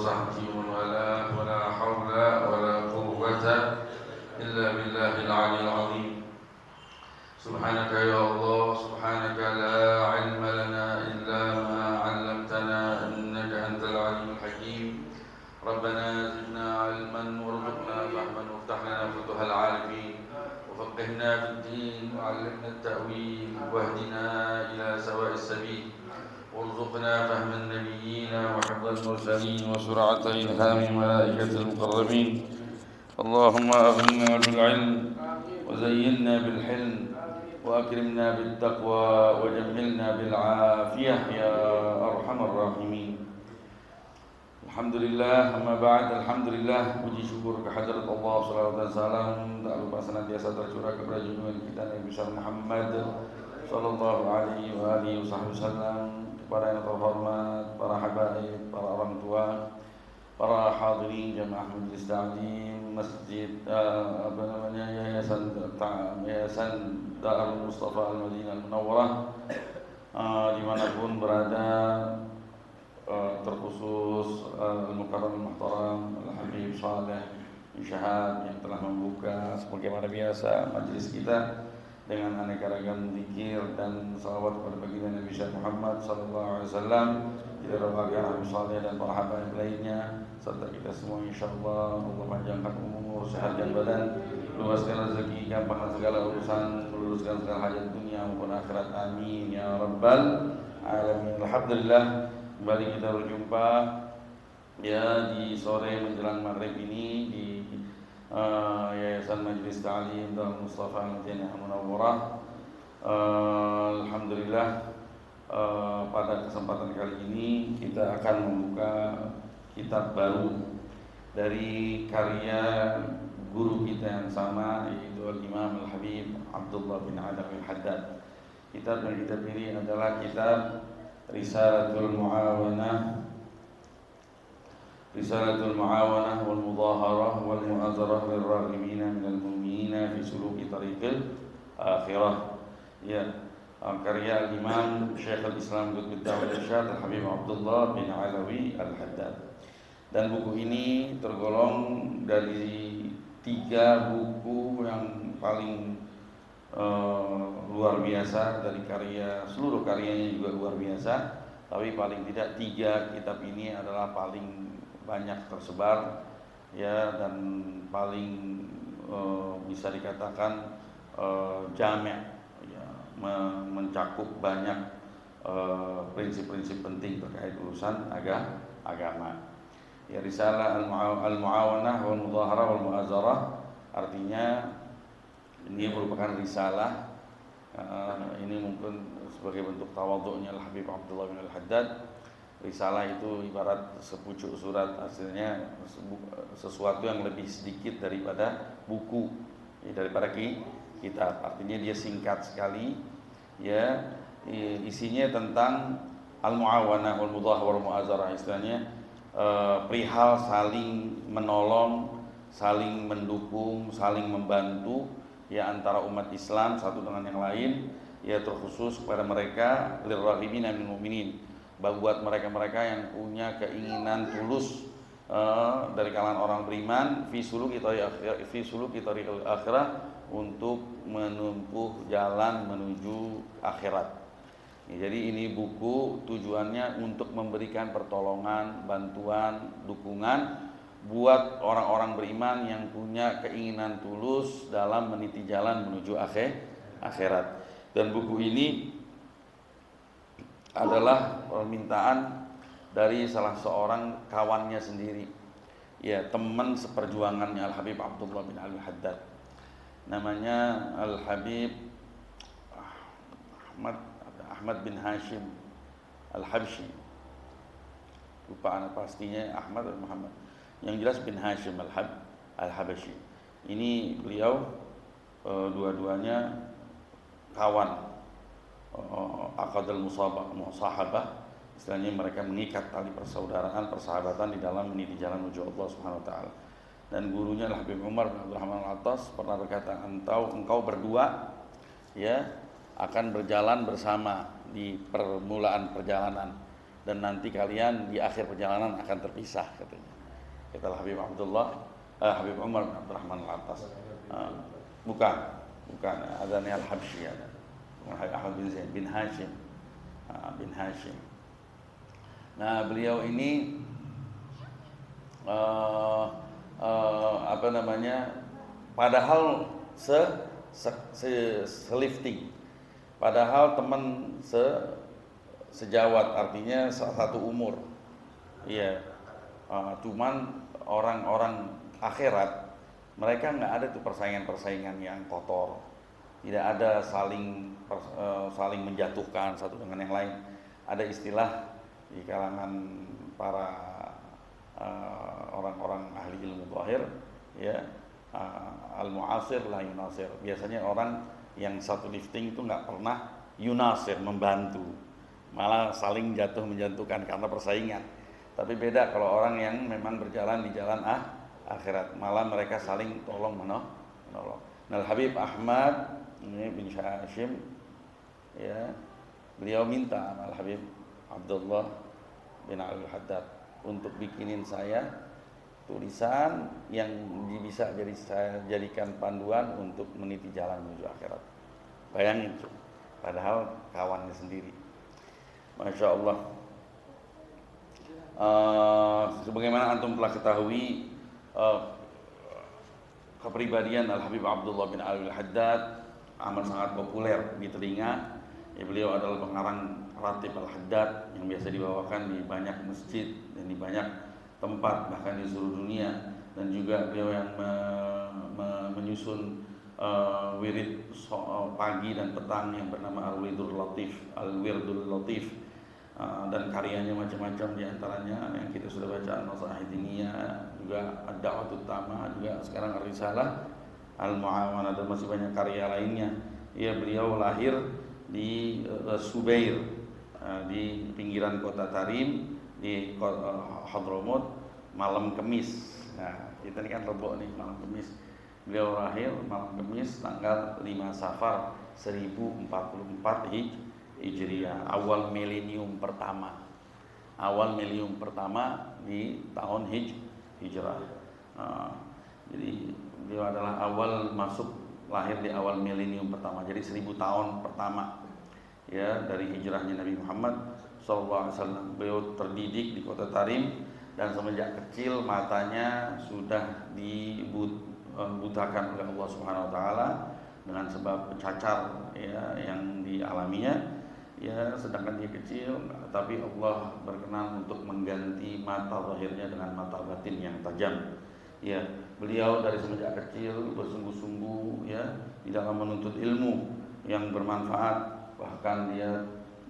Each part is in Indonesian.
وصحبه ومن والاه ولا حول ولا قوة إلا بالله العلي العظيم. سبحانك يا الله سبحانك لا علم لنا إلا ما علمتنا إنك أنت العليم الحكيم. ربنا زدنا علما وارزقنا فهما وافتح لنا فتوح العارفين وفقهنا في الدين وعلمنا التأويل واهدنا إلى سواء السبيل وارزقنا فهم النبيين وحفظ المرسلين وسرعة إلهام الملائكة المقربين. اللهم أغننا بالعلم وزينا بالحلم وأكرمنا بالتقوى وجملنا بالعافية يا أرحم الراحمين. Alhamdulillah, amma ba'd, alhamdulillah, puji syukur kehadirat Allah, salawat dan salam tak lupa senantiasa tercurah kepada junjungan kita Nabi besar Muhammad sallallahu alaihi wa alihi wasallam, kepada yang terhormat para habaib, para orang tua, para hadirin jamaah majelis ta'lim masjid Yayasan Darul Mustafa Al-Madinah Al-Munawwarah dimanapun berada, terkhusus Al-Mukarram Al-Muhtaram Al-Habib Saleh bin Syahab yang telah membuka sebagaimana biasa majelis kita dengan aneka ragam zikir dan salawat kepada baginda Nabi Muhammad sallallahu alaihi wasallam. Kita doakan Habib Saleh dan para habaib lainnya serta kita semua insyaallah Allah panjangkan umur, sehat dan badan, luaskan rezeki, gampangkan segala urusan, luruskan segala hajat dunia maupun akhirat, amin ya rabbal alamin. Alhamdulillah, kembali kita berjumpa ya di sore menjelang maghrib ini di Yayasan Majelis Ta'lim Darul Mustafa Al-Madinah Al-Munawwarah. Alhamdulillah, pada kesempatan kali ini kita akan membuka kitab baru dari karya guru kita yang sama, yaitu Al-Imam Al-Habib Abdullah bin Adam Al-Haddad. Kitab yang kita pilih adalah kitab Risalatul Mu'awanah wal Mudaharah wal Mu'azarah lil Raghibina minal Mu'minina fi suluki tariqil akhirah. Ya, karya Imam Syekh Al-Islam Qutb Da'wah Irsyad Al-Habib Abdullah bin Alawi Al-Haddad. Dan buku ini tergolong dari 3 buku yang paling luar biasa dari karya, seluruh karyanya juga luar biasa, tapi paling tidak 3 kitab ini adalah paling banyak tersebar ya, dan paling bisa dikatakan jami' ya, mencakup banyak prinsip-prinsip penting terkait urusan agama. Ya, Risalah Al-Mu'awanah wal Mudaharah wal Mu'azarah artinya ini merupakan risalah. Ini mungkin sebagai bentuk tawadhu'nya Al-Habib Abdullah bin Al-Haddad. Risalah itu ibarat sepucuk surat, hasilnya sesuatu yang lebih sedikit daripada buku, daripada kitab. Artinya dia singkat sekali, ya. Isinya tentang al-mu'awanah wal mudaharah wal mu'azarah, istilahnya perihal saling menolong, saling mendukung, saling membantu ya antara umat Islam satu dengan yang lain, ya terkhusus kepada mereka lirraghibina minal mu'minin, buat mereka-mereka yang punya keinginan tulus dari kalangan orang beriman fi suluki tariqil akhirah, untuk menempuh jalan menuju akhirat. Ya, jadi ini buku tujuannya untuk memberikan pertolongan, bantuan, dukungan buat orang-orang beriman yang punya keinginan tulus dalam meniti jalan menuju akhirat. Dan buku ini adalah permintaan dari salah seorang kawannya sendiri, ya, teman seperjuangannya Al-Habib Abdullah bin Al-Haddad. Namanya Al-Habib Ahmad bin Hashim Al-Habsyi. Lupa anak pastinya, Ahmad atau Muhammad. Yang jelas bin Hashim Al-Habsyi. Ini beliau dua-duanya kawan, aqdal musahabah, istilahnya mereka mengikat tali persaudaraan, persahabatan di dalam meniti jalan menuju Allah Subhanahu wa taala. Dan gurunya Habib Umar bin Abdurrahman Al-Attas pernah berkata, engkau berdua ya akan berjalan bersama di permulaan perjalanan. dan nanti kalian di akhir perjalanan akan terpisah katanya. Kata Habib Habib Umar bin Abdurrahman Al-Attas. Bukan adanya Al-Habsyi ada. Ahmad bin Zain bin Hashim. Bin Hashim. Nah, beliau ini padahal selifting, padahal teman sejawat, artinya satu umur. Iya. Cuman orang-orang akhirat mereka nggak ada tuh persaingan yang kotor, tidak ada saling menjatuhkan satu dengan yang lain. Ada istilah di kalangan para orang-orang ahli ilmu zahir, ya, al-mu'asir la yunasir. Biasanya orang yang satu lifting itu nggak pernah yunasir, membantu, malah saling jatuh menjatuhkan karena persaingan. Tapi beda kalau orang yang memang berjalan di jalan akhirat, malah mereka saling tolong menolong. Nah, Habib Ahmad ini bin Hashim, ya, beliau minta Al Habib Abdullah bin Al-Haddad untuk bikinin saya tulisan yang bisa saya jadikan panduan untuk meniti jalan menuju akhirat. Bayangin, padahal kawannya sendiri. Masya Allah. Sebagaimana antum telah ketahui, kepribadian Al Habib Abdullah bin Al-Haddad amat sangat populer di telinga. Beliau adalah pengarang Ratib Al-Haddad yang biasa dibawakan di banyak masjid dan di banyak tempat, bahkan di seluruh dunia. Dan juga beliau yang menyusun wirid pagi dan petang yang bernama Al-Wirdul Latif. Dan karyanya macam-macam, diantaranya yang kita sudah baca An-Nasaih Diniyah, juga Ad-Da'watut Tamah, juga sekarang Ar-Risalah Al-Mu'awanah, dan masih banyak karya lainnya. Beliau lahir di Subair, di pinggiran kota Tarim, di Hadramut, malam Kemis. Nah, kita ini kan Rebo nih, malam Kemis. Beliau lahir malam Kemis tanggal 5 Safar 1044 Hijriah, awal milenium pertama di tahun Hijrah. Jadi beliau adalah lahir di awal milenium pertama, jadi 1000 tahun pertama, ya, dari hijrahnya Nabi Muhammad SAW. Beliau terdidik di kota Tarim dan semenjak kecil matanya sudah dibutakan oleh Allah Subhanahu Wa Taala dengan sebab cacar, ya, yang dialaminya. Ya, sedangkan dia kecil, tapi Allah berkenan untuk mengganti mata zahirnya dengan mata batin yang tajam. Ya, beliau dari semenjak kecil bersungguh-sungguh, ya, di dalam menuntut ilmu yang bermanfaat. Bahkan dia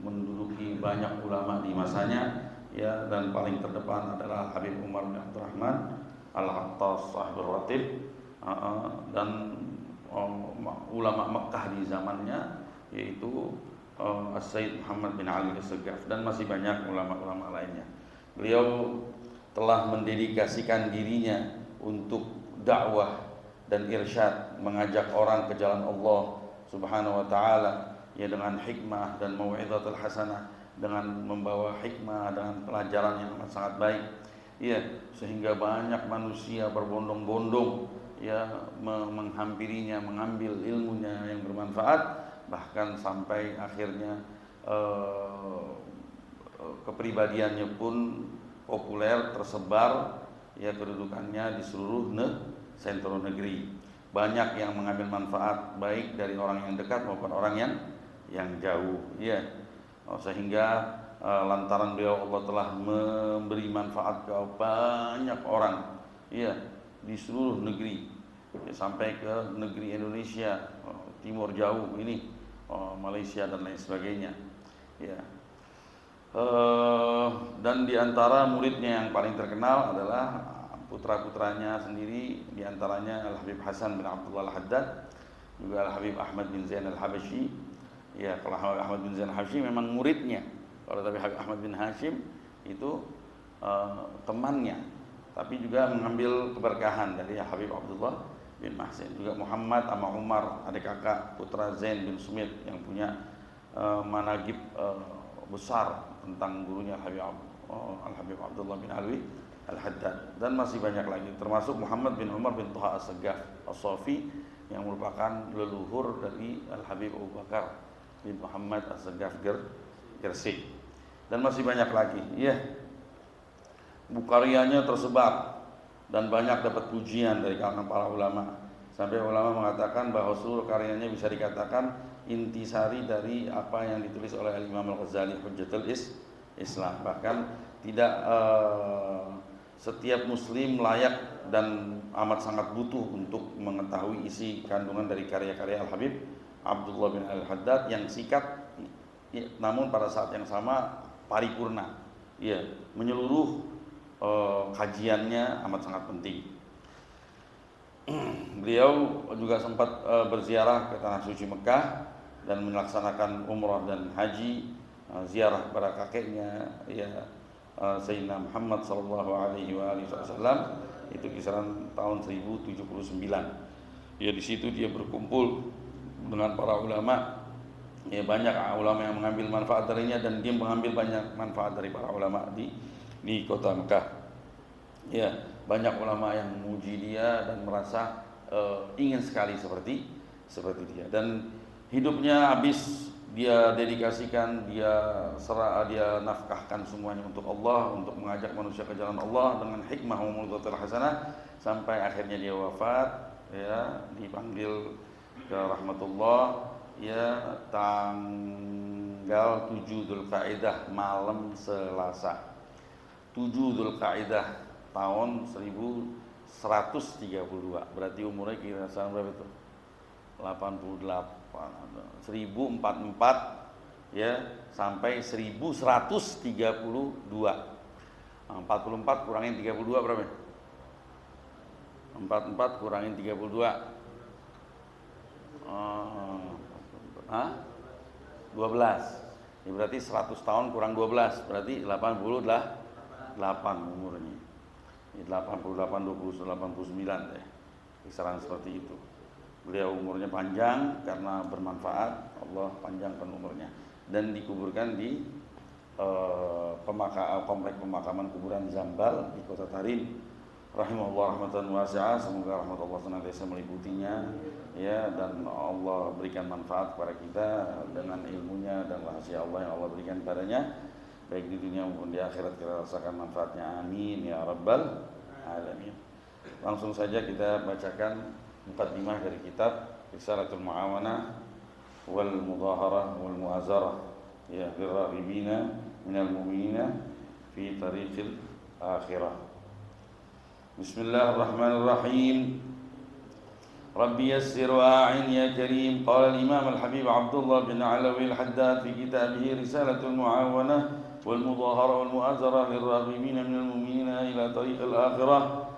menduduki banyak ulama di masanya, ya, dan paling terdepan adalah Habib Umar bin Abdurrahman Al-Attas Sahibul Ratib, dan ulama Mekah di zamannya, yaitu As-Sayyid Muhammad bin Ali As-Segaf, dan masih banyak ulama-ulama lainnya. Beliau telah mendedikasikan dirinya untuk dakwah dan irsyad, mengajak orang ke jalan Allah Subhanahu wa taala, ya, dengan hikmah dan mau'izatul hasanah, dengan membawa hikmah, dengan pelajaran yang sangat baik, ya, sehingga banyak manusia berbondong-bondong, ya, menghampirinya, mengambil ilmunya yang bermanfaat. Bahkan sampai akhirnya kepribadiannya pun populer, tersebar, ya, kedudukannya di seluruh sentra negeri. Banyak yang mengambil manfaat baik dari orang yang dekat maupun orang yang jauh, ya. Sehingga lantaran beliau Allah telah memberi manfaat ke banyak orang, ya, di seluruh negeri, ya, sampai ke negeri Indonesia, timur jauh ini, Malaysia dan lain sebagainya, ya. Dan diantara muridnya yang paling terkenal adalah putra-putranya sendiri, diantaranya Al Habib Hasan bin Abdullah Al-Haddad, juga Al Habib Ahmad bin Zain Al-Habsyi. Ya, kalau Ahmad bin Zain Al-Habsyi memang muridnya, kalau Habib Ahmad bin Hashim itu temannya, tapi juga mengambil keberkahan dari Habib Abdullah bin Mahsin. Juga Muhammad sama Umar, adik kakak putra Zain bin Sumit, yang punya managib besar tentang gurunya Al-Habib Abdullah bin Alwi Al-Haddad, dan masih banyak lagi, termasuk Muhammad bin Umar bin Thaha As-Saggaf As-Safi yang merupakan leluhur dari Al-Habib Abu Bakar bin Muhammad As-Saggaf Gersik, dan masih banyak lagi. Ya, karyanya tersebar dan banyak dapat pujian dari kalangan para ulama. Sampai ulama mengatakan bahwa seluruh karyanya bisa dikatakan intisari dari apa yang ditulis oleh Imam Al-Ghazali Hujjatul Islam. Bahkan tidak setiap muslim layak dan amat sangat butuh untuk mengetahui isi kandungan dari karya-karya Al-Habib Abdullah bin Al-Haddad yang singkat namun pada saat yang sama paripurna. Ya, menyeluruh, kajiannya amat sangat penting. Beliau juga sempat berziarah ke tanah suci Mekah dan melaksanakan umrah dan haji, ziarah kepada kakeknya ya Sayyidina Muhammad sallallahu alaihi wasallam, itu kisaran tahun 1079. Ya, di situ dia berkumpul dengan para ulama. Ya, banyak ulama yang mengambil manfaat darinya dan dia mengambil banyak manfaat dari para ulama di kota Mekah. Ya, banyak ulama yang memuji dia dan merasa ingin sekali seperti dia, dan hidupnya habis dia dedikasikan, dia nafkahkan semuanya untuk Allah, untuk mengajak manusia ke jalan Allah dengan hikmah wa mau'izatul hasanah, sampai akhirnya dia wafat, ya, dipanggil ke rahmatullah, ya, tanggal 7 Dzulqa'dah malam Selasa, 7 Dzulqa'dah tahun 1132. Berarti umurnya kira-kira berapa itu? 88, 1044 ya sampai 1132. 44 kurangin 32 berapa? 44 kurangin 32. 12. Ya, berarti 100 tahun kurang 12, berarti 88 umurnya. 88, 20, 89 deh, kisaran seperti itu. Beliau umurnya panjang karena bermanfaat, Allah panjangkan umurnya, dan dikuburkan di komplek pemakaman kuburan Zambal di kota Tarim. Rahimahullah rahmatan wasi'ah, semoga rahmat Allah senantiasa meliputinya, ya, dan Allah berikan manfaat kepada kita dengan ilmunya dan rahasia Allah yang Allah berikan padanya, baik di dunia maupun di akhirat. Kita rasakan manfaatnya, amin ya rabbal alamin. Langsung saja kita bacakan muqaddimah dari kitab Risalatul Mu'awanah wal Mudhaharah wal Mu'azarah, ya, lirraghibina minal mu'minina fi tariqil akhirah. Bismillahirrahmanirrahim. Rabbi yassir wa'in ya karim. Qala al-Imam al-Habib Abdullah bin Alawi al-Haddad fi kitabih Risalatul Mu'awanah والمظاهرة والمؤازرة للراغبين من المؤمنين إلى طريق الآخرة.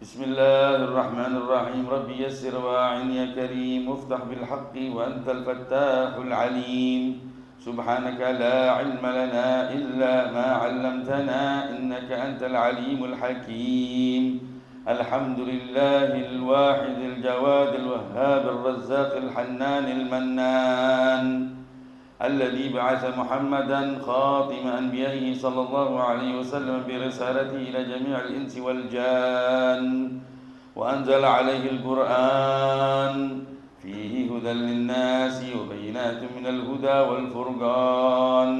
بسم الله الرحمن الرحيم. ربي يسر واعن يا كريم، وافتح بالحق وأنت الفتاح العليم. سبحانك لا علم لنا إلا ما علمتنا إنك أنت العليم الحكيم. الحمد لله الواحد الجواد الوهاب الرزاق الحنان المنان، الذي بعث محمدا خاتم أنبيائه صلى الله عليه وسلم برسالته إلى جميع الإنس والجان، وأنزل عليه القرآن فيه هدى للناس وبينات من الهدى والفرقان،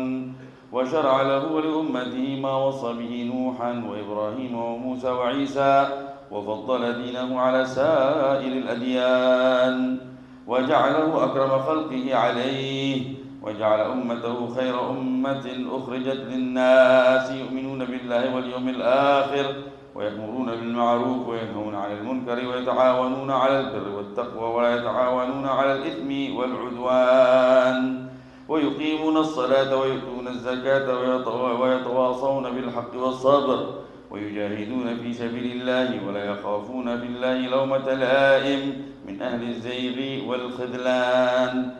وشرع له ولأمته ما وصى به نوحا وإبراهيم وموسى وعيسى، وفضل دينه على سائر الأديان، وجعله أكرم خلقه عليه، وجعل أمته خير أمة أخرجت للناس، يؤمنون بالله واليوم الآخر، ويأمرون بالمعروف وينهون عن المنكر، ويتعاونون على البر والتقوى ولا يتعاونون على الإثم والعدوان، ويقيمون الصلاة ويؤتون الزكاة ويتواصون بالحق والصبر، ويجاهدون في سبيل الله ولا يخافون في الله لومة لائم من أهل الزيغ والخذلان،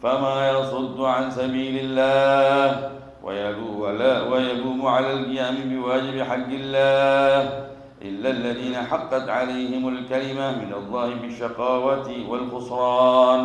فما يصد عن سبيل الله ويلوم على القيام بواجب حق الله إلا الذين حقت عليهم الكلمة من الله بالشقاوة والخسران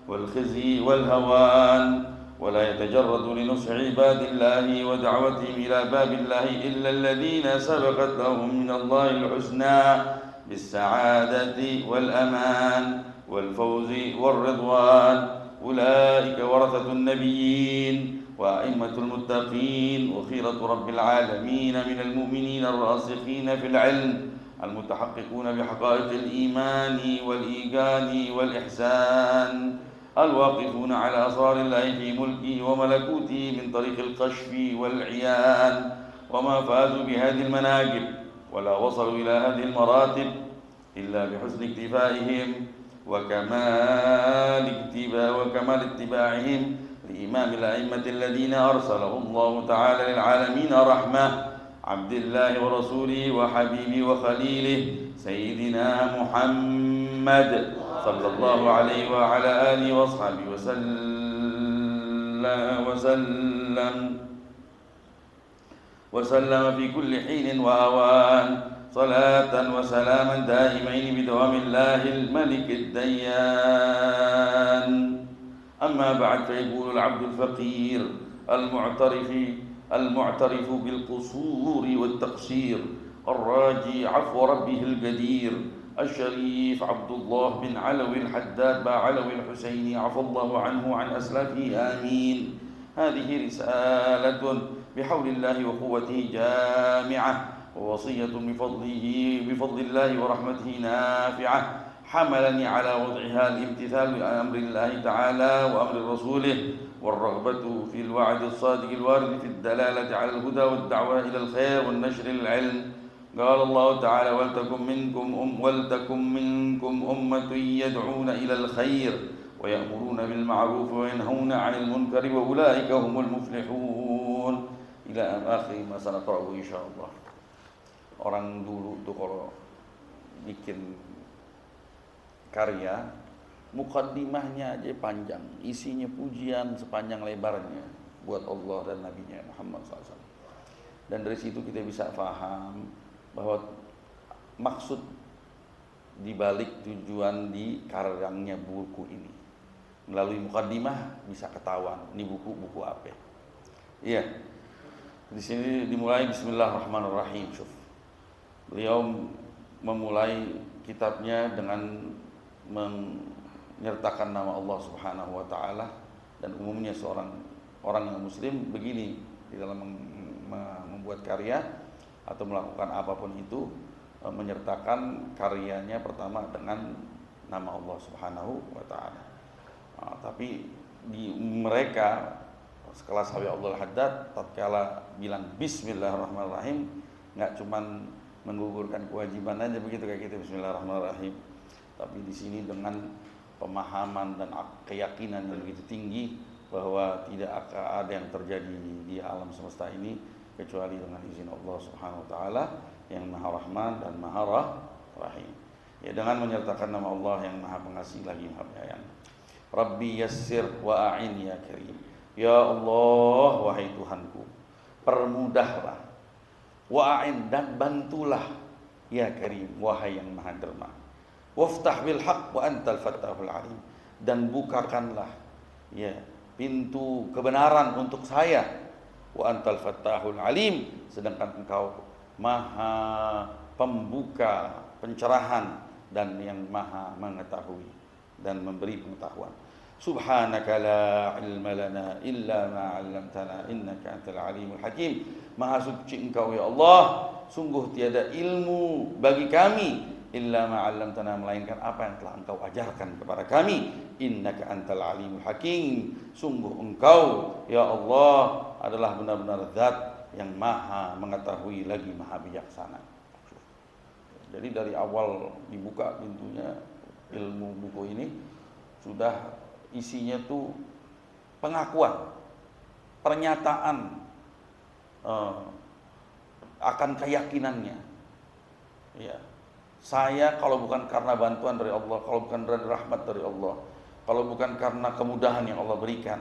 والخزي والهوان، ولا يتجرد لنصح عباد الله ودعوتهم إلى باب الله إلا الذين سبقت لهم من الله الحسنى بالسعادة والأمان والفوز والرضوان أولئك ورثة النبيين وأئمة المتقين وخيرة رب العالمين من المؤمنين الراسخين في العلم المتحققون بحقائق الإيمان والإيجان والإحسان الواقفون على أسرار الله في ملكه وملكوته من طريق الكشف والعيان وما فازوا بهذه المناقب ولا وصلوا إلى هذه المراتب إلا بحسن اكتفائهم وكمال اتباعهم لإمام الأئمة الذين أرسله الله تعالى للعالمين رحمة عبد الله ورسوله وحبيبه وخليله سيدنا محمد صلى الله عليه وعلى آله وصحبه وسلم في كل حين وأوان صلاة وسلاما دائمين بدوام الله الملك الديان أما بعد فيقول العبد الفقير المعترف بالقصور والتقصير الراجي عفو ربه القدير الشريف عبد الله بن علوي الحداد بعلوي الحسيني عفى الله عنه عن أسلافه آمين هذه رسالة بحول الله وقوته جامعة ووصية بفضل الله ورحمته نافعة حملني على وضعها الامتثال لأمر الله تعالى وأمر رسوله والرغبة في الوعد الصادق الوارد في الدلالة على الهدى والدعوة إلى الخير والنشر العلم قال الله تعالى ولتكن منكم أمة يدعون إلى الخير ويأمرون بالمعروف وينهون عن المنكر وأولئك هم المفلحون إلى آخر ما سنقرأه إن شاء الله. Orang dulu tuh kalau bikin karya, mukaddimahnya aja panjang, isinya pujian sepanjang lebarnya buat Allah dan Nabi-Nya Muhammad SAW. Dan dari situ kita bisa paham bahwa maksud dibalik tujuan di karyanya buku ini. Melalui mukaddimah bisa ketahuan ini buku apa. Iya. Di sini dimulai Bismillahirrahmanirrahim. Beliau memulai kitabnya dengan menyertakan nama Allah Subhanahu wa taala dan umumnya seorang orang yang muslim begini di dalam membuat karya atau melakukan apapun itu menyertakan karyanya pertama dengan nama Allah Subhanahu wa taala. Tapi di mereka sekelas Habib Abdul Haddad tatkala bilang Bismillahirrahmanirrahim nggak cuman menggugurkan kewajiban aja begitu kayak gitu Bismillahirrahmanirrahim, tapi di sini dengan pemahaman dan keyakinan yang begitu tinggi bahwa tidak akan ada yang terjadi di alam semesta ini kecuali dengan izin Allah Subhanahu wa taala yang Maha Rahman dan Maha Rahim. Ya, dengan menyertakan nama Allah yang Maha Pengasih lagi Maha Penyayang. Rabbi yassir wa a'in ya karim. Ya Allah, wahai Tuhanku, permudahlah, wa'in dan bantulah ya karim, wahai yang maha dermawan. Waftah bil haqq wa antal fattahul alim, dan bukakanlah ya pintu kebenaran untuk saya, wa antal fattahul alim, sedangkan engkau maha pembuka pencerahan dan yang maha mengetahui dan memberi pengetahuan. Subhanaka la ilma lana illa ma 'allamtana innaka antal alimul hakim. Maha suci engkau ya Allah, sungguh tiada ilmu bagi kami illa ma 'allamtana, melainkan apa yang telah engkau ajarkan kepada kami. Innaka antal alimul hakim, sungguh engkau ya Allah adalah benar-benar zat yang maha mengetahui lagi maha bijaksana. Jadi dari awal dibuka pintunya ilmu buku ini sudah isinya tuh pengakuan, pernyataan akan keyakinannya. Ya, saya kalau bukan karena bantuan dari Allah, kalau bukan dari rahmat dari Allah, kalau bukan karena kemudahan yang Allah berikan,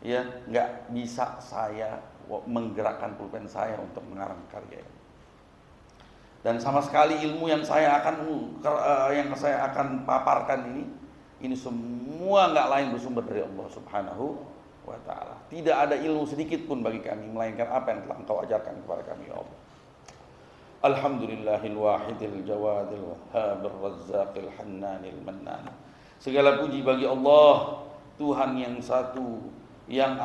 ya nggak bisa saya menggerakkan pulpen saya untuk mengarang karya ini. Dan sama sekali ilmu yang saya akan paparkan ini semua nggak lain bersumber dari Allah Subhanahu wa ta'ala. Tidak ada ilmu sedikit pun bagi kami melainkan apa yang telah Engkau ajarkan kepada kami, ya Allah. Alhamdulillahil wahidil jawadil wahhabir razzaqil hannanil mannan. Segala puji bagi Allah, Tuhan yang satu, yang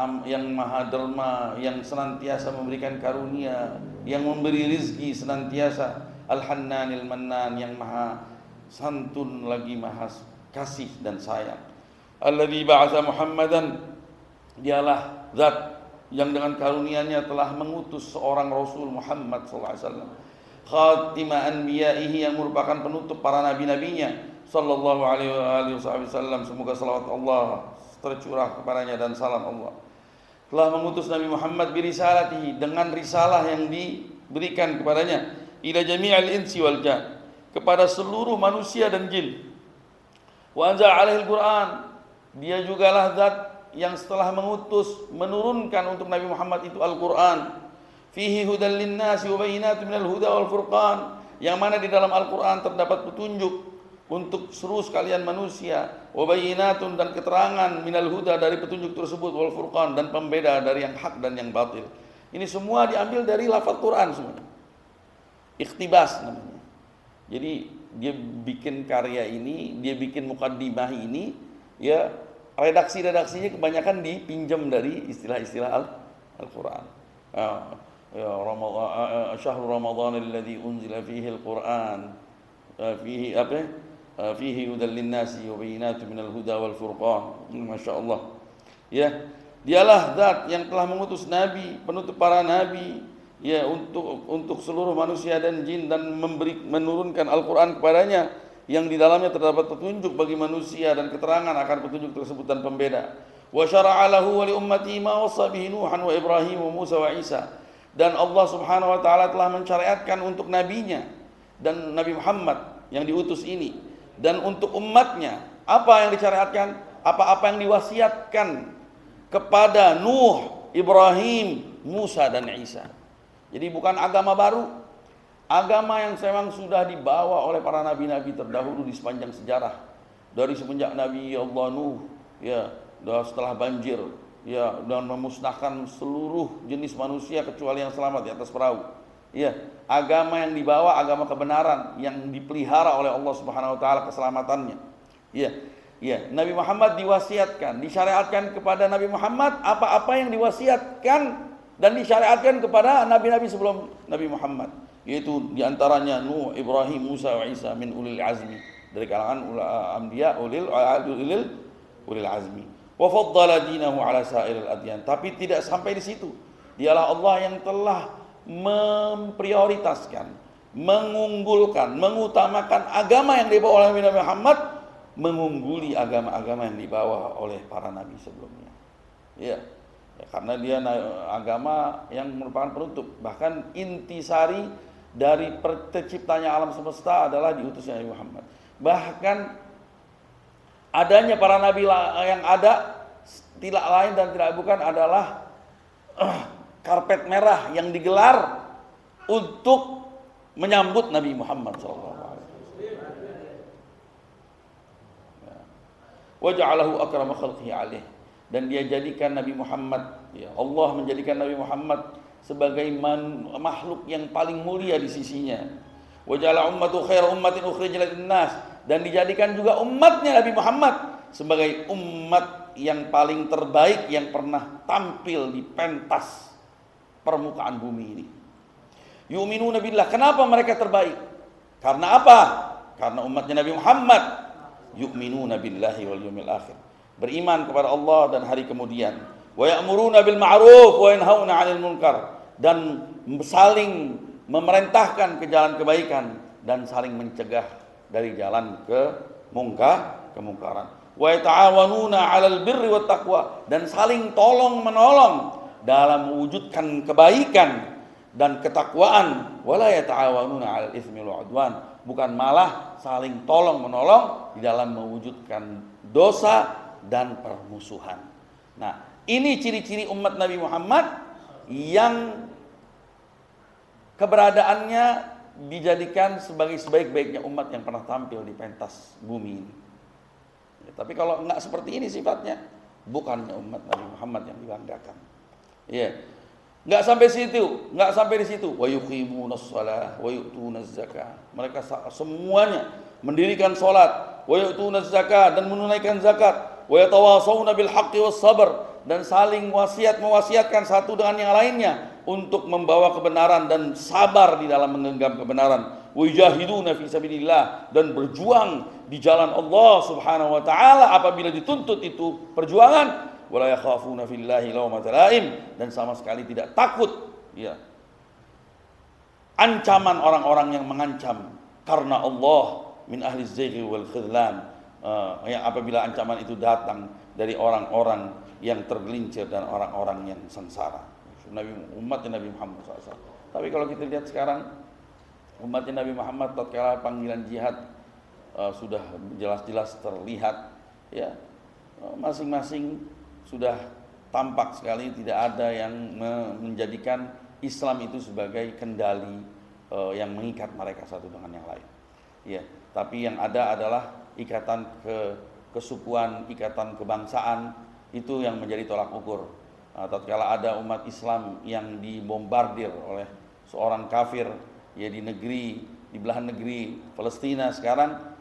maha derma, yang senantiasa memberikan karunia, yang memberi rizki senantiasa. Al-Hannanil Mannan, yang maha santun lagi maha kasih dan sayang. Alladzi ba'atsa Muhammadan, dialah zat yang dengan karunia-Nya telah mengutus seorang Rasul Muhammad sallallahu alaihi wasallam, khatima anbiya'ihi, yang merupakan penutup para nabi-nabinya sallallahu alaihi wasallam. Semoga salawat Allah tercurah kepadanya dan salam Allah. Telah mengutus Nabi Muhammad birisalatihi, dengan risalah yang diberikan kepadanya, ila jami'al insi wal jan, kepada seluruh manusia dan jin. Wa anzala alaihil Qur'an, dia jugalah zat yang setelah mengutus menurunkan untuk Nabi Muhammad itu Al-Qur'an. Fihi hudal linnasi wa bayyinatun minal huda wal furqan, yang mana di dalam Al-Qur'an terdapat petunjuk untuk seluruh sekalian manusia, wa bayyinatun, dan keterangan minal huda, dari petunjuk tersebut, wal furqan, dan pembeda dari yang hak dan yang batil. Ini semua diambil dari lafaz Quran semuanya. Iktibas namanya. Jadi dia bikin karya ini, dia bikin mukaddimah ini, ya redaksi-redaksinya kebanyakan dipinjam dari istilah-istilah Al-Qur'an. Ya Ramadan, syahrul Ramadan alladzi unzila fihi al-Qur'an, fihi apa? Fihi hudal linnasi wa bayyinatun minal huda wal furqan. Masyaallah. Ya, dialah zat yang telah mengutus nabi, penutup para nabi, ya, untuk seluruh manusia dan jin, dan menurunkan Al-Qur'an kepadanya, yang di dalamnya terdapat petunjuk bagi manusia dan keterangan akan petunjuk tersebut dan pembeda. Wa syara'a lahu wa li ummatihi ma wassa bihi Nuhan wa Ibrahim wa Musa wa Isa. Dan Allah Subhanahu wa taala telah mensyariatkan untuk nabinya dan Nabi Muhammad yang diutus ini, dan untuk umatnya apa yang disyariatkan, apa-apa yang diwasiatkan kepada Nuh, Ibrahim, Musa dan Isa. Jadi bukan agama baru, agama yang memang sudah dibawa oleh para nabi-nabi terdahulu di sepanjang sejarah. Dari semenjak Nabi Allah Nuh, ya, setelah banjir, ya, dan memusnahkan seluruh jenis manusia kecuali yang selamat di atas perahu. Ya, agama yang dibawa agama kebenaran yang dipelihara oleh Allah Subhanahu wa taala keselamatannya. Ya. Ya, Nabi Muhammad diwasiatkan, disyariatkan kepada Nabi Muhammad apa-apa yang diwasiatkan dan disyariatkan kepada nabi-nabi sebelum Nabi Muhammad, yaitu diantaranya Nuh, Ibrahim, Musa, wa Isa min ulil azmi, dari kalangan anbiya ulil azmi. Wa faddala dinahu ala sa'iril adyan. Tapi tidak sampai di situ. Dialah Allah yang telah memprioritaskan, mengunggulkan, mengutamakan agama yang dibawa oleh Nabi Muhammad, mengungguli agama-agama yang dibawa oleh para nabi sebelumnya. Ya. Ya, karena dia agama yang merupakan penutup. Bahkan intisari dari terciptanya alam semesta adalah diutusnya Nabi Muhammad. Bahkan adanya para nabi yang ada tidak lain dan tidak bukan adalah karpet merah yang digelar untuk menyambut Nabi Muhammad SAW. Wa ja'alahu akrama khalqihi alaih. Dan dia jadikan Nabi Muhammad, ya, Allah menjadikan Nabi Muhammad sebagai makhluk yang paling mulia di sisinya. Wa ja'ala ummatu khairu ummatin ukhrijat lin-nas, dan dijadikan juga umatnya Nabi Muhammad sebagai umat yang paling terbaik yang pernah tampil di pentas permukaan bumi ini. Yu'minuna billah. Kenapa mereka terbaik? Karena apa? Karena umatnya Nabi Muhammad yu'minuna billahi wal yawmil akhir, beriman kepada Allah dan hari kemudian. Wa ya'muruna bil ma'ruf wa yanhauna 'anil munkar, dan saling memerintahkan ke jalan kebaikan dan saling mencegah dari jalan kemungkaran. Wa yata'awanuna 'alal birri wat taqwa, dan saling tolong menolong dalam mewujudkan kebaikan dan ketakwaan. Wala yata'awanuna 'alal itsmi wal 'udwan, bukan malah saling tolong menolong di dalam mewujudkan dosa dan permusuhan. Nah, ini ciri-ciri umat Nabi Muhammad yang keberadaannya dijadikan sebagai sebaik-baiknya umat yang pernah tampil di pentas bumi ini. Ya, tapi kalau enggak seperti ini sifatnya, bukannya umat Nabi Muhammad yang dibanggakan. Iya. Nggak sampai situ, nggak sampai di situ. Wa yuqimunas shalah wa yu'tunaz zakah. Mereka semuanya mendirikan salat, wa yu'tunaz zakah, dan menunaikan zakat, wa yatawasawna bil haqqi was sabr, dan saling mewasiatkan satu dengan yang lainnya untuk membawa kebenaran dan sabar di dalam menggenggam kebenaran. Wa yujahiduna fi sabilillah, dan berjuang di jalan Allah Subhanahu wa taala apabila dituntut itu perjuangan. Wala yakhafuna fillahi lawmata laim, dan sama sekali tidak takut ya ancaman orang-orang yang mengancam karena Allah min ahli zaighi wal khidlan, yang apabila ancaman itu datang dari orang-orang yang tergelincir dan orang-orang yang sengsara. Umat Nabi Muhammad SAW. Tapi kalau kita lihat sekarang umat Nabi Muhammad tatkala panggilan jihad sudah jelas-jelas terlihat ya, masing-masing sudah tampak sekali tidak ada yang menjadikan Islam itu sebagai kendali yang mengikat mereka satu dengan yang lain. Ya, tapi yang ada adalah ikatan kesukuan, ikatan kebangsaan, itu yang menjadi tolak ukur. Tatkala ada umat Islam yang dibombardir oleh seorang kafir ya di belahan negeri Palestina sekarang,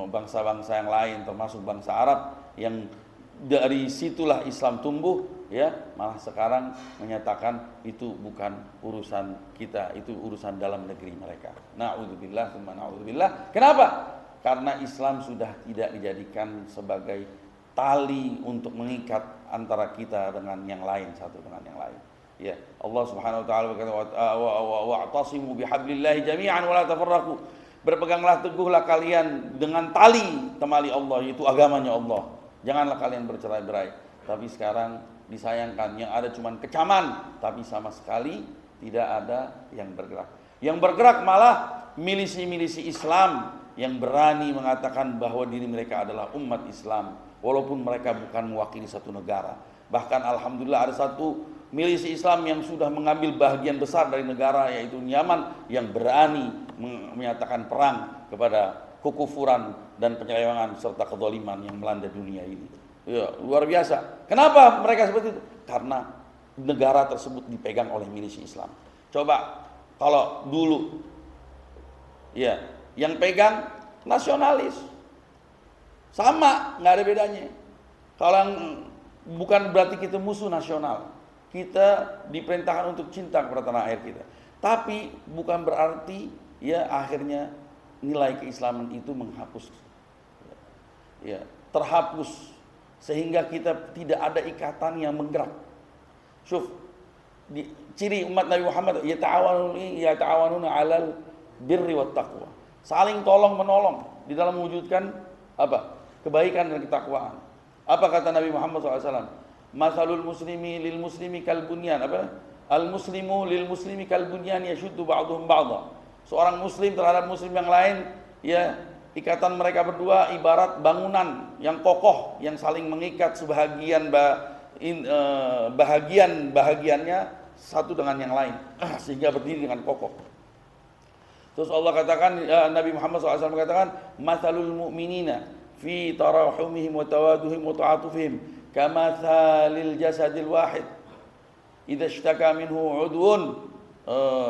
bangsa-bangsa yang lain termasuk bangsa Arab yang dari situlah Islam tumbuh ya, malah sekarang menyatakan itu bukan urusan kita, itu urusan dalam negeri mereka. Na'udzubillah, na'udzubillah. Kenapa? Karena Islam sudah tidak dijadikan sebagai tali untuk mengikat antara kita dengan yang lain, satu dengan yang lain. Ya, Allah Subhanahu wa taala berkata wa'tasimu bihablillahi jami'an wa la tafarraqu. Berpeganglah teguhlah kalian dengan tali temali Allah, yaitu agamanya Allah. Janganlah kalian bercerai-berai. Tapi sekarang disayangkan yang ada cuma kecaman, tapi sama sekali tidak ada yang bergerak. Yang bergerak malah milisi-milisi Islam yang berani mengatakan bahwa diri mereka adalah umat Islam, walaupun mereka bukan mewakili satu negara. Bahkan alhamdulillah ada satu milisi Islam yang sudah mengambil bagian besar dari negara, yaitu Yaman, yang berani menyatakan perang kepada kekufuran dan penyelewengan serta kezaliman yang melanda dunia ini. Ya, luar biasa. Kenapa mereka seperti itu? Karena negara tersebut dipegang oleh milisi Islam. Coba kalau dulu ya yang pegang nasionalis, sama, nggak ada bedanya. Kalau bukan berarti kita musuh nasional, kita diperintahkan untuk cinta kepada tanah air kita. Tapi bukan berarti ya akhirnya nilai keislaman itu menghapus, ya, terhapus, sehingga kita tidak ada ikatan yang menggerak. Syuf, ciri umat Nabi Muhammad yata'awanuna 'alal birri wat taqwa. Saling tolong menolong di dalam mewujudkan apa? Kebaikan dan ketakwaan. Apa kata Nabi Muhammad SAW? Masalul muslimi lil muslimi kal bunyan. Apa? Al muslimu lil muslimi kal bunyan yashuddu ba'dhum ba'dha. Seorang muslim terhadap muslim yang lain, ya, ikatan mereka berdua ibarat bangunan yang kokoh yang saling mengikat sebahagian bahagiannya satu dengan yang lain sehingga berdiri dengan kokoh. Terus Allah katakan, Nabi Muhammad SAW mengatakan, "Matsalul mu'minina fi tarahumihim wa tawaduhim wa ta'atufihim kamatsalil jasadil wahid. Idza ishtaka minhu 'udwun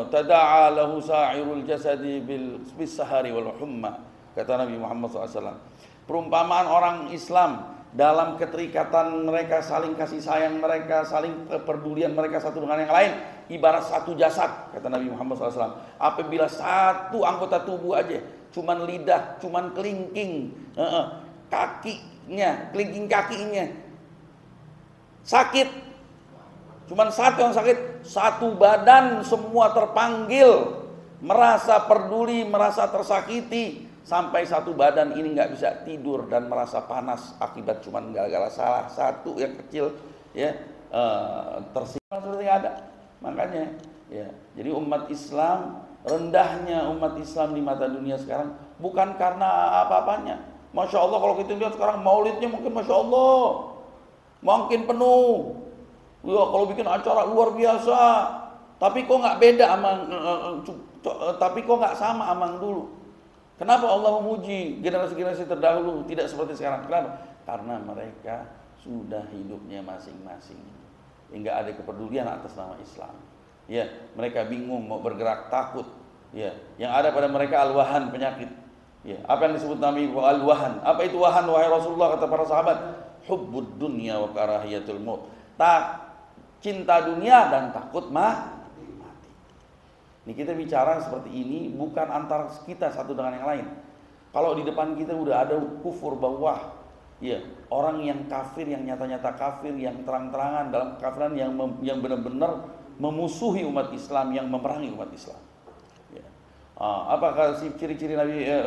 tada'a lahu sa'irul jasadi bis sahari wal humma." Kata Nabi Muhammad SAW, perumpamaan orang Islam dalam keterikatan mereka, saling kasih sayang mereka, saling kepedulian mereka satu dengan yang lain, ibarat satu jasad, kata Nabi Muhammad SAW. Apabila satu anggota tubuh aja, cuman lidah, cuman kelingking kakinya, kelingking kakinya sakit, cuman satu yang sakit, satu badan semua terpanggil, merasa peduli, merasa tersakiti, sampai satu badan ini nggak bisa tidur dan merasa panas akibat cuman gara-gara salah satu yang kecil, ya, tersimpan seperti ada. Makanya, ya, jadi umat Islam, rendahnya umat Islam di mata dunia sekarang bukan karena apa-apanya. Masya Allah, kalau kita lihat sekarang maulidnya mungkin Masya Allah, makin penuh. Ya, kalau bikin acara luar biasa, tapi kok nggak beda tapi kok nggak sama amang dulu. Kenapa Allah memuji generasi-generasi terdahulu tidak seperti sekarang? Kenapa? Karena mereka sudah hidupnya masing-masing. Enggak ada kepedulian atas nama Islam. Ya, mereka bingung mau bergerak, takut. Ya, yang ada pada mereka al-wahan, penyakit. Ya, apa yang disebut Nabi al-wahan? Apa itu wahan wahai Rasulullah, kata para sahabat? Hubbud dunya wa karahiyatul maut. Cinta dunia dan takut mati. Ini kita bicara seperti ini bukan antara kita satu dengan yang lain. Kalau di depan kita udah ada kufur bawah, ya, orang yang kafir, yang nyata-nyata kafir, yang terang-terangan dalam kekafiran, yang benar-benar memusuhi umat Islam, yang memerangi umat Islam. Ya. Apakah ciri-ciri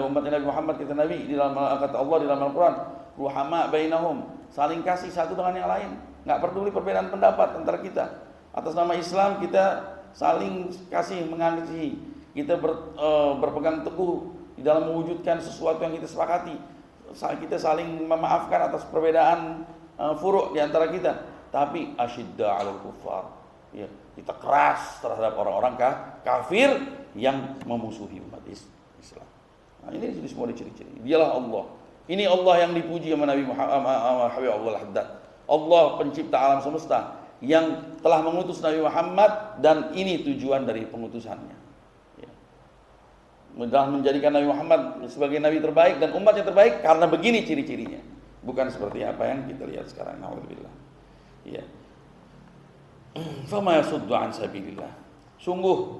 umat Nabi Muhammad, kata Nabi di dalam kata Allah di dalam Al-Quran, ruhama bainahum, saling kasih satu dengan yang lain, nggak peduli perbedaan pendapat antara kita. Atas nama Islam kita saling kasih mengasihi, kita berpegang teguh di dalam mewujudkan sesuatu yang kita sepakati. Kita saling memaafkan atas perbedaan furu' di antara kita. Tapi asyidda 'alal kuffar. Ya, kita keras terhadap orang-orang kafir yang memusuhi umat Islam. Nah, ini semua ciri-ciri. Dialah Allah. Ini Allah yang dipuji sama Nabi Muhammad Habib Abdul Haddad. Allah pencipta alam semesta yang telah mengutus Nabi Muhammad, dan ini tujuan dari pengutusannya. Mudah menjadikan Nabi Muhammad sebagai Nabi terbaik dan umat yang terbaik karena begini ciri-cirinya. Bukan seperti apa yang kita lihat sekarang. Alhamdulillah. Ya. Fama yasuddu an sabilillah. Sungguh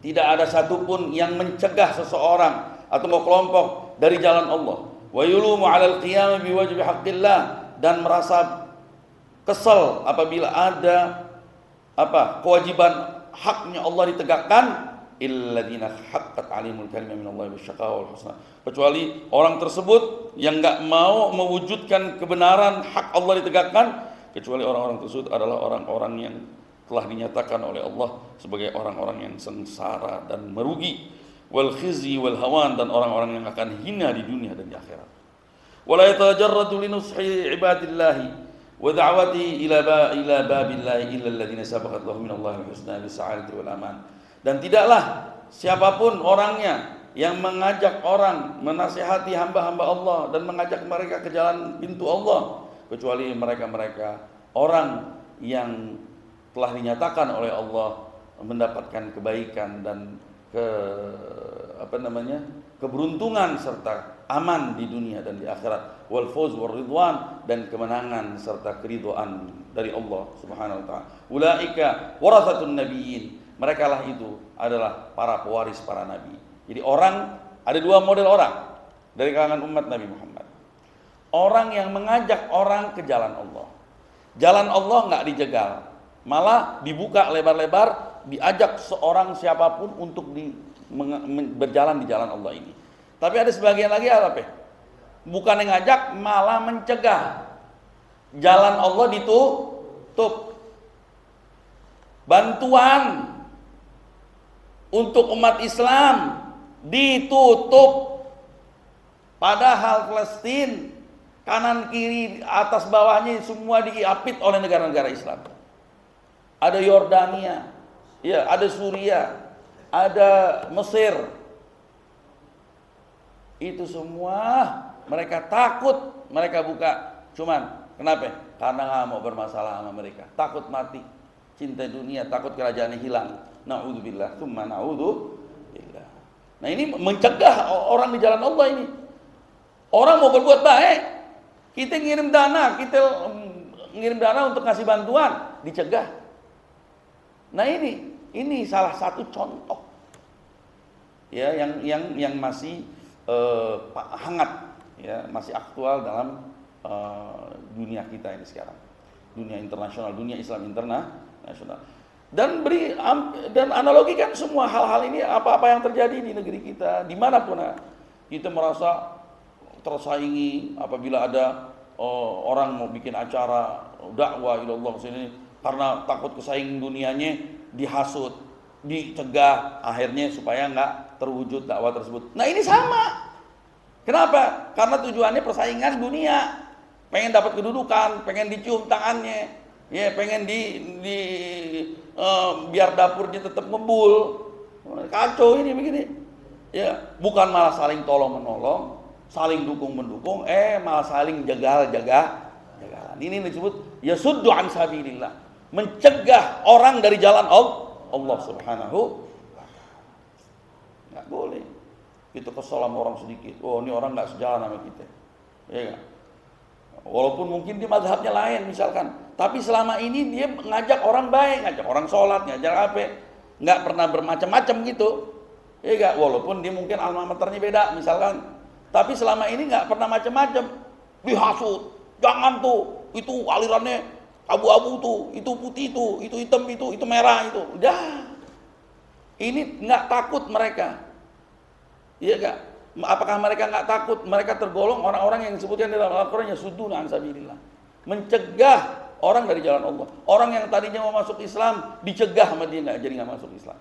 tidak ada satupun yang mencegah seseorang atau kelompok dari jalan Allah. Wa yulumu 'alal qiyam biwajbi haqqillah, dan merasa kesal apabila ada kewajiban haknya Allah ditegakkan. Illadzina haqqat 'alaihimul kalimah minallahi wasyaqaa wal husna. Kecuali orang tersebut yang enggak mau mewujudkan kebenaran hak Allah ditegakkan, kecuali orang-orang tersebut adalah orang-orang yang telah dinyatakan oleh Allah sebagai orang-orang yang sengsara dan merugi, wal khizyi wal hawan, dan orang-orang yang akan hina di dunia dan di akhirat. Wala yatajarradu li nushi ibadillahi wa da'wati ila babillahi illa alladzina sabaqat lahum minallahi husna bis sa'adati wal aman. Dan tidaklah siapapun orangnya yang mengajak orang, menasihati hamba-hamba Allah dan mengajak mereka ke jalan pintu Allah, kecuali mereka-mereka orang yang telah dinyatakan oleh Allah mendapatkan kebaikan dan keberuntungan serta aman di dunia dan di akhirat, wal fawz war ridwan, dan kemenangan serta keridhaan dari Allah Subhanahu wa taala. Ulaika warathatun nabiyyin. Mereka lah itu adalah para pewaris para nabi. Jadi ada dua model orang dari kalangan umat Nabi Muhammad. Orang yang mengajak orang ke jalan Allah. Jalan Allah nggak dijegal, malah dibuka lebar-lebar, diajak seorang siapapun untuk berjalan di jalan Allah ini. Tapi ada sebagian lagi apa? Bukan yang ngajak, malah mencegah. Jalan Allah ditutup. Bantuan untuk umat Islam ditutup. Padahal Palestina kanan kiri atas bawahnya semua diapit oleh negara-negara Islam. Ada Yordania, ya, ada Suriah, ada Mesir. Itu semua mereka takut mereka buka. Cuman kenapa? Karena nggak mau bermasalah sama mereka. Takut mati, cinta dunia, takut kerajaannya hilang. Na'udzubillah, tsumma na'udzubillah. Nah, ini mencegah orang di jalan Allah ini. Orang mau berbuat baik, kita ngirim dana untuk kasih bantuan, dicegah. Nah, ini salah satu contoh ya yang masih hangat, ya, masih aktual dalam dunia kita ini sekarang. Dunia internasional, dunia Islam internasional. Dan analogikan semua hal-hal ini, apa-apa yang terjadi di negeri kita, dimanapun kita merasa tersaingi apabila ada orang mau bikin acara dakwah ilallah sini, karena takut kesaing dunianya, dihasut, dicegah, akhirnya supaya nggak terwujud dakwah tersebut. Nah, ini sama. Kenapa? Karena tujuannya persaingan dunia, pengen dapat kedudukan, pengen dicium tangannya. Ya, pengen biar dapurnya tetap ngebul. Kacau ini begini. Ya, bukan malah saling tolong menolong, saling dukung mendukung, malah saling jagalan. Ini disebut yasuddu an sabilillah, mencegah orang dari jalan Allah Subhanahu wa taala. Enggak boleh kita kesal sama orang sedikit. Oh, ini orang enggak sejalan sama kita. Ya enggak? Walaupun mungkin dia mazhabnya lain misalkan, tapi selama ini dia ngajak orang baik, ngajak orang sholat, ngajak apa, nggak pernah bermacam-macam gitu, ya enggak? Walaupun dia mungkin alma maternya beda misalkan, tapi selama ini nggak pernah macam-macam, dihasut, jangan tuh, itu alirannya abu-abu tuh, itu putih tuh, itu hitam itu merah itu, udah, ini nggak takut mereka, iya enggak? Apakah mereka nggak takut? Mereka tergolong orang-orang yang disebutkan dalam Al-Quran yasudduna an sabilillah, mencegah orang dari jalan Allah. Orang yang tadinya mau masuk Islam dicegah sama dia nggak masuk Islam.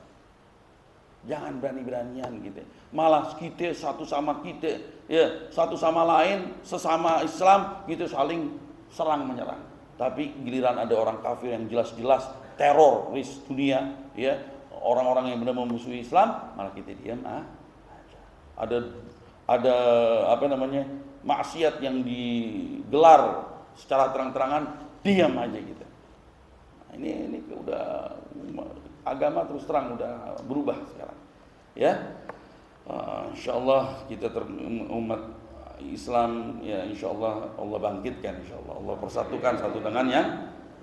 Jangan berani-beranian gitu. Malah kita satu sama kita, ya satu sama lain sesama Islam gitu saling serang menyerang. Tapi giliran ada orang kafir yang jelas-jelas teroris dunia, ya orang-orang yang benar memusuhi Islam, malah kita diam ada apa namanya maksiat yang digelar secara terang-terangan, diam aja gitu. Nah, ini udah agama terus terang udah berubah sekarang, ya. Insyaallah kita umat Islam ya, insyaallah Allah bangkitkan, insyaallah Allah persatukan satu dengan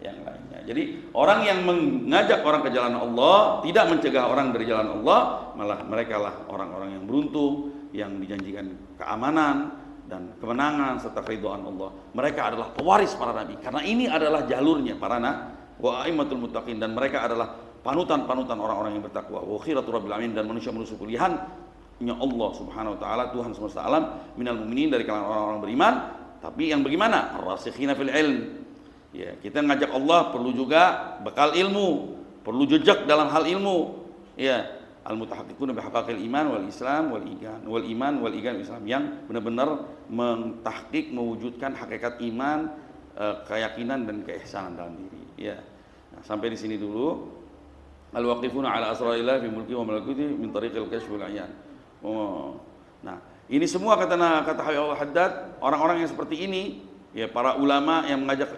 yang lainnya. Jadi orang yang mengajak orang ke jalan Allah, tidak mencegah orang dari jalan Allah, malah mereka lah orang-orang yang beruntung, yang dijanjikan keamanan dan kemenangan serta keridhaan Allah. Mereka adalah pewaris para nabi, karena ini adalah jalurnya para wa aimatul muttaqin, dan mereka adalah panutan-panutan orang-orang yang bertakwa. Wa khiratul rabbil alamin, dan manusia-manusia pilihannya Allah Subhanahu wa taala, Tuhan semesta alam, minal mu'minin, dari kalangan orang-orang beriman. Tapi yang bagaimana? Ar-rasikhina fil ilm. Ya, kita ngajak Allah perlu juga bekal ilmu, perlu jejak dalam hal ilmu. Ya, al-mutahaqqiquna bihaqaqil iman wal islam wal iman wal Islam, yang benar-benar mentahqiq, mewujudkan hakikat iman, keyakinan dan keihsanan dalam diri. Ya. Nah, sampai di sini dulu. Al-waqifuna ala asrarillah fi mulki wa malakuti min tariqil kashf wal ayan. Oh. Nah, ini semua kata Habib Al-Haddad, orang-orang yang seperti ini, ya para ulama yang mengajak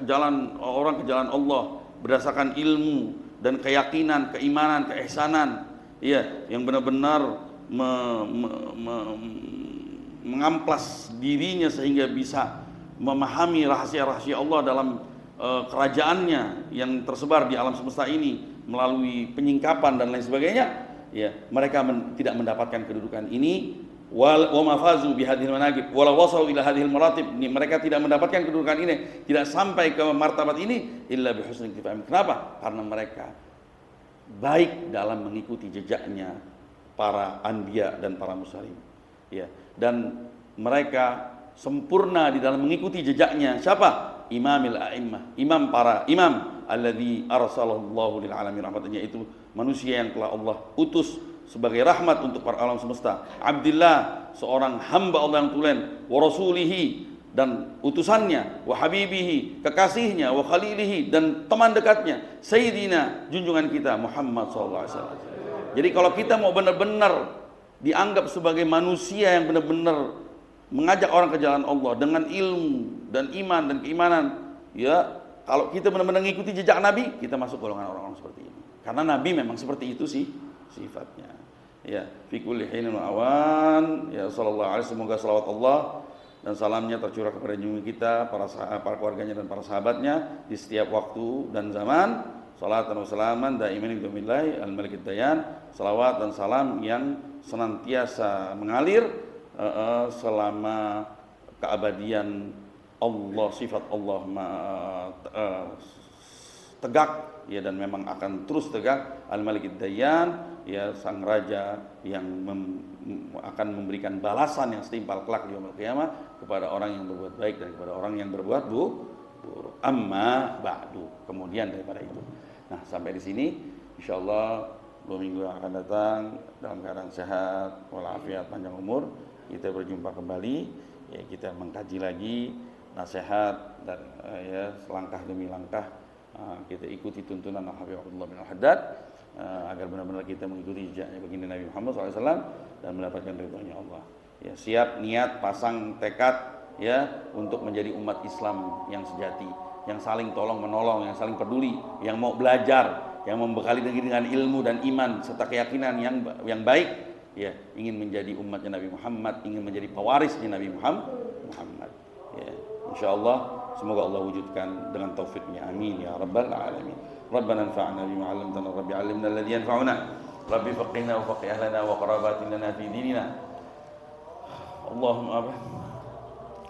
orang ke jalan Allah berdasarkan ilmu dan keyakinan, keimanan, keihsanan, ya, yang benar-benar mengamplas dirinya sehingga bisa memahami rahasia-rahasia Allah dalam kerajaannya yang tersebar di alam semesta ini melalui penyingkapan dan lain sebagainya. Ya, mereka tidak mendapatkan kedudukan ini. Wa mafazu bihadhil manaqib wala wasalu ila hadhil maratib. Mereka tidak mendapatkan kedudukan ini, tidak sampai ke martabat ini illa bi husnil kifayah. Kenapa? Karena mereka baik dalam mengikuti jejaknya para anbiya dan para mursalin. Ya, dan mereka sempurna di dalam mengikuti jejaknya siapa? Imamil a'immah, imam alladzi arsalallahu lil alamin rahmatnya, itu manusia yang telah Allah utus sebagai rahmat untuk para alam semesta. Abdillah, seorang hamba Allah yang tulen, wa rasulihi, dan utusannya, wa habibihi, kekasihnya, wa khalilihi, dan teman dekatnya, sayyidina, junjungan kita Muhammad sallallahu alaihi wasallam. Jadi kalau kita mau benar-benar dianggap sebagai manusia yang benar-benar mengajak orang ke jalan Allah dengan ilmu dan iman dan keimanan, ya, kalau kita benar-benar mengikuti jejak Nabi, kita masuk golongan orang-orang seperti ini. Karena Nabi memang seperti itu sih sifatnya. Ya, fi kulli hinin wa awan, ya sallallahu alaihi, semoga salawat Allah dan salamnya tercurah kepada junjungan kita, para keluarganya dan para sahabatnya di setiap waktu dan zaman. Salatan wa salaman daiman billahi al-malikid dayan, salawat dan salam yang senantiasa mengalir selama keabadian Allah, sifat Allah tegak, ya, dan memang akan terus tegak. Al-Malikid Dayyan, ya, sang raja yang akan memberikan balasan yang setimpal kelak di yaumul qiyamah kepada orang yang berbuat baik dan kepada orang yang berbuat buruk. Amma ba'du, kemudian daripada itu. Nah, sampai di sini insyaallah 2 minggu yang akan datang dalam keadaan sehat walafiat, panjang umur, kita berjumpa kembali, ya, kita mengkaji lagi nasihat dan ya, langkah demi langkah kita ikuti tuntunan Habib Abdullah bin Al-Haddad agar benar-benar kita mengikuti jejaknya baginda Nabi Muhammad SAW dan mendapatkan ridhonya Allah. Ya, siap niat, pasang tekad, ya, untuk menjadi umat Islam yang sejati, yang saling tolong menolong, yang saling peduli, yang mau belajar, yang membekali negeri dengan ilmu dan iman serta keyakinan yang baik, ya, ingin menjadi umatnya Nabi Muhammad, ingin menjadi pewarisnya Nabi Muhammad. Ya, insyaallah semoga Allah wujudkan dengan taufiknya. Amin ya rabbal alamin. Rabbana anfa'na bima 'allamtana, rabbi 'allimna alladhi yanfa'una, rabbi faqihna wa faqih ahlana wa qarabatina fi dinina. Allahumma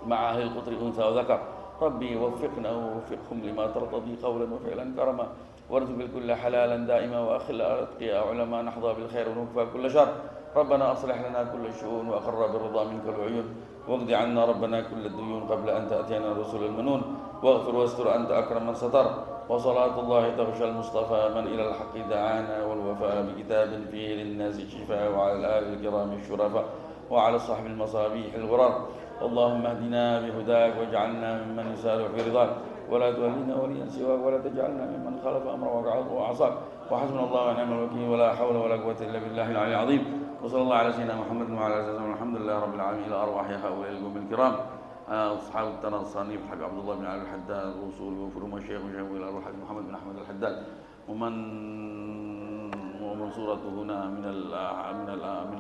ma'a ahli al-qutri unsa wa dzakar, rabbi waffiqna wa waffiqhum lima tartadi qawlan wa fi'lan karama, warzuq kull halalan da'ima wa akhil atqiya ulama nahdha bil khair wa nukfa kull shar. ربنا أصلح لنا كل الشؤون وأقر بالرضا منك العيون واقض عنا ربنا كل الديون قبل أن تأتينا الرسل المنون واغفر واستر أنت أكرم من ستر وصلاة الله تغشى المصطفى من إلى الحق دعانا والوفاء بكتاب فيه للناس شفاء وعلى الآل الكرام الشرفاء وعلى صاحب المصابيح الغرار. اللهم اهدنا بهداك واجعلنا ممن يسارع في رضاك ولا تولنا وليا سواك ولا تجعلنا ممن خالف أمرك وعصاك وحسبنا الله ونعم الوكيل ولا حول ولا قوة إلا بالله العلي العظيم. وصلى الله على سيدنا محمد وعلى آله وسلم. الحمد لله رب العالمين. إلى أرواح هؤلاء القوم الكرام أصحاب التنصاني الحاج عبد الله بن علي الحداد الوصول وفرما الشيخ وشيخ إلى أرواح محمد بن أحمد الحداد ومن صورته هنا من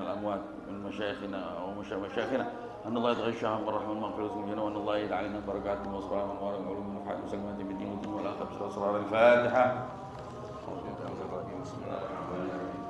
الأموات من مشايخنا ومشايخنا أن الله يتغشاهم بالرحمة والمغفرة والجنة وأن الله يجعل علينا بركات وأسرار وأنوار وعلوم ونفحات وسلامات في الدين والدين والآخرة بأسرار الفاتحة. بسم الله الرحمن الرحيم.